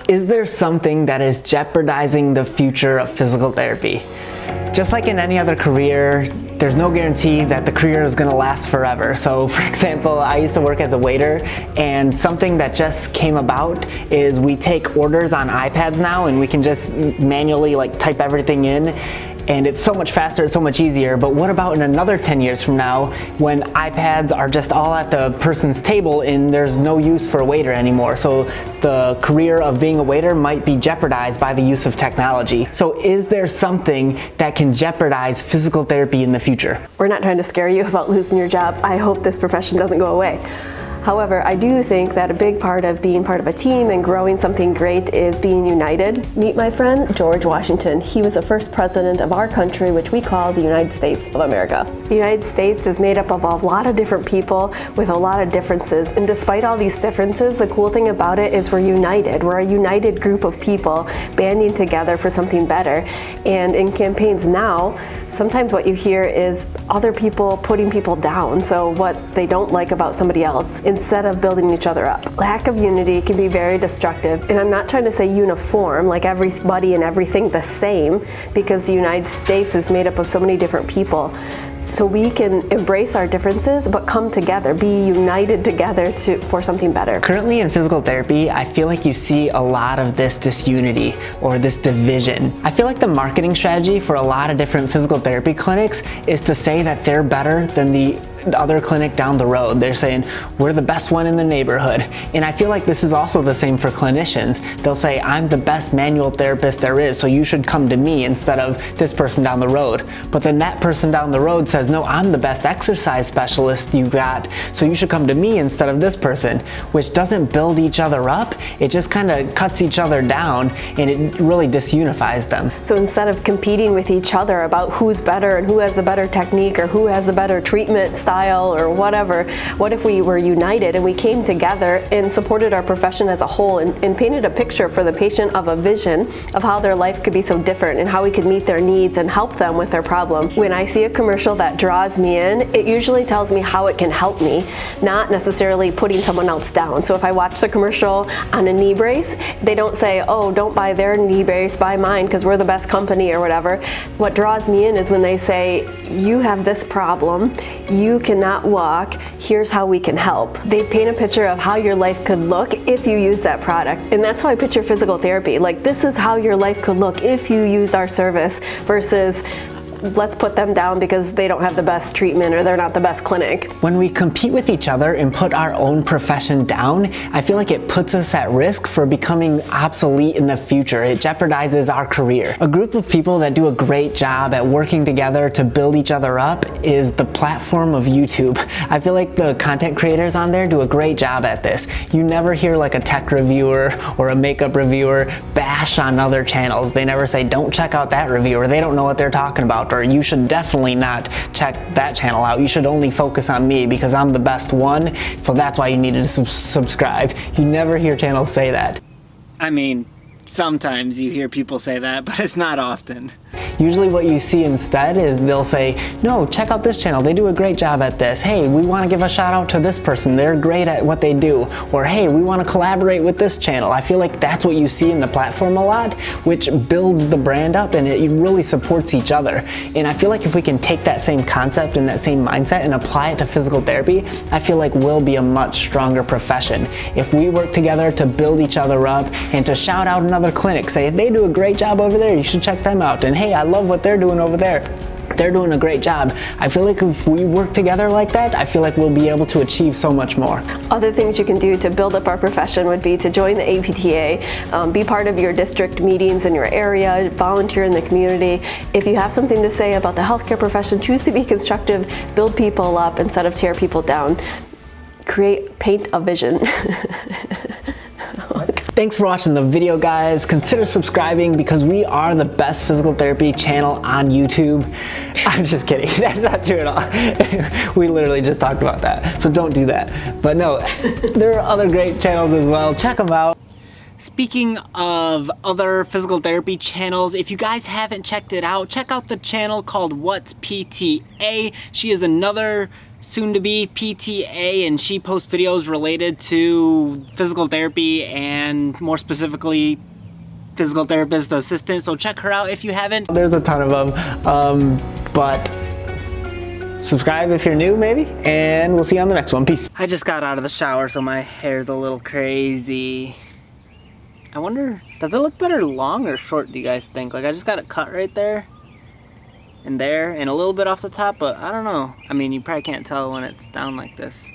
Is there something that is jeopardizing the future of physical therapy? Just like in any other career, there's no guarantee that the career is going to last forever. So for example, I used to work as a waiter, and something that just came about is we take orders on iPads now, and we can just manually type everything in. And it's so much faster, it's so much easier. But what about in another 10 years from now when iPads are just all at the person's table and there's no use for a waiter anymore? So the career of being a waiter might be jeopardized by the use of technology. So is there something that can jeopardize physical therapy in the future? We're not trying to scare you about losing your job. I hope this profession doesn't go away. However, I do think that a big part of being part of a team and growing something great is being united. Meet my friend, George Washington. He was the first president of our country, which we call the United States of America. The United States is made up of a lot of different people with a lot of differences. And despite all these differences, the cool thing about it is we're united. We're a united group of people banding together for something better. And in campaigns now, sometimes what you hear is other people putting people down. So what they don't like about somebody else, instead of building each other up. Lack of unity can be very destructive. And I'm not trying to say uniform, like everybody and everything the same, because the United States is made up of so many different people. So we can embrace our differences, but come together, be united together for something better. Currently in physical therapy, I feel like you see a lot of this disunity or this division. I feel like the marketing strategy for a lot of different physical therapy clinics is to say that they're better than the other clinic down the road. They're saying, we're the best one in the neighborhood. And I feel like this is also the same for clinicians. They'll say, I'm the best manual therapist there is, so you should come to me instead of this person down the road. But then that person down the road says, no, I'm the best exercise specialist you got, so you should come to me instead of this person, which doesn't build each other up. It just kind of cuts each other down, and it really disunifies them. So instead of competing with each other about who's better and who has the better technique or who has the better treatment style or whatever, what if we were united and we came together and supported our profession as a whole and painted a picture for the patient of a vision of how their life could be so different and how we could meet their needs and help them with their problem. When I see a commercial that draws me in, it usually tells me how it can help me, not necessarily putting someone else down. So if I watch the commercial on a knee brace, they don't say, oh, don't buy their knee brace, buy mine because we're the best company or whatever. What draws me in is when they say, you have this problem, you cannot walk, here's how we can help. They paint a picture of how your life could look if you use that product. And that's how I picture physical therapy. Like, this is how your life could look if you use our service versus let's put them down because they don't have the best treatment or they're not the best clinic. When we compete with each other and put our own profession down, I feel like it puts us at risk for becoming obsolete in the future. It jeopardizes our career. A group of people that do a great job at working together to build each other up is the platform of YouTube. I feel like the content creators on there do a great job at this. You never hear like a tech reviewer or a makeup reviewer bash on other channels. They never say, don't check out that reviewer. They don't know what they're talking about. Or you should definitely not check that channel out. You should only focus on me because I'm the best one, so that's why you need to subscribe. You never hear channels say that. I mean, sometimes you hear people say that, but it's not often. Usually what you see instead is they'll say, no, check out this channel, they do a great job at this. Hey, we want to give a shout out to this person, they're great at what they do. Or hey, we want to collaborate with this channel. I feel like that's what you see in the platform a lot, which builds the brand up and it really supports each other. And I feel like if we can take that same concept and that same mindset and apply it to physical therapy, I feel like we'll be a much stronger profession. If we work together to build each other up and to shout out another clinic, say they do a great job over there, you should check them out. And hey, I love what they're doing over there. They're doing a great job. I feel like if we work together like that, I feel like we'll be able to achieve so much more. Other things you can do to build up our profession would be to join the APTA, be part of your district meetings in your area, volunteer in the community. If you have something to say about the healthcare profession, choose to be constructive, build people up instead of tear people down. Paint a vision. Thanks for watching the video, guys. Consider subscribing because we are the best physical therapy channel on YouTube. I'm just kidding. That's not true at all. We literally just talked about that. So don't do that. But no, there are other great channels as well. Check them out. Speaking of other physical therapy channels, if you guys haven't checked it out, check out the channel called Whats PTA. She is another soon to be PTA, and she posts videos related to physical therapy and more specifically physical therapist assistant. So check her out if you haven't. There's a ton of them, but subscribe if you're new maybe, and we'll see you on the next one. Peace. I just got out of the shower, so my hair's a little crazy. I wonder, does it look better long or short, do you guys think? Like, I just got it cut right there and a little bit off the top, but I don't know. I mean, you probably can't tell when it's down like this.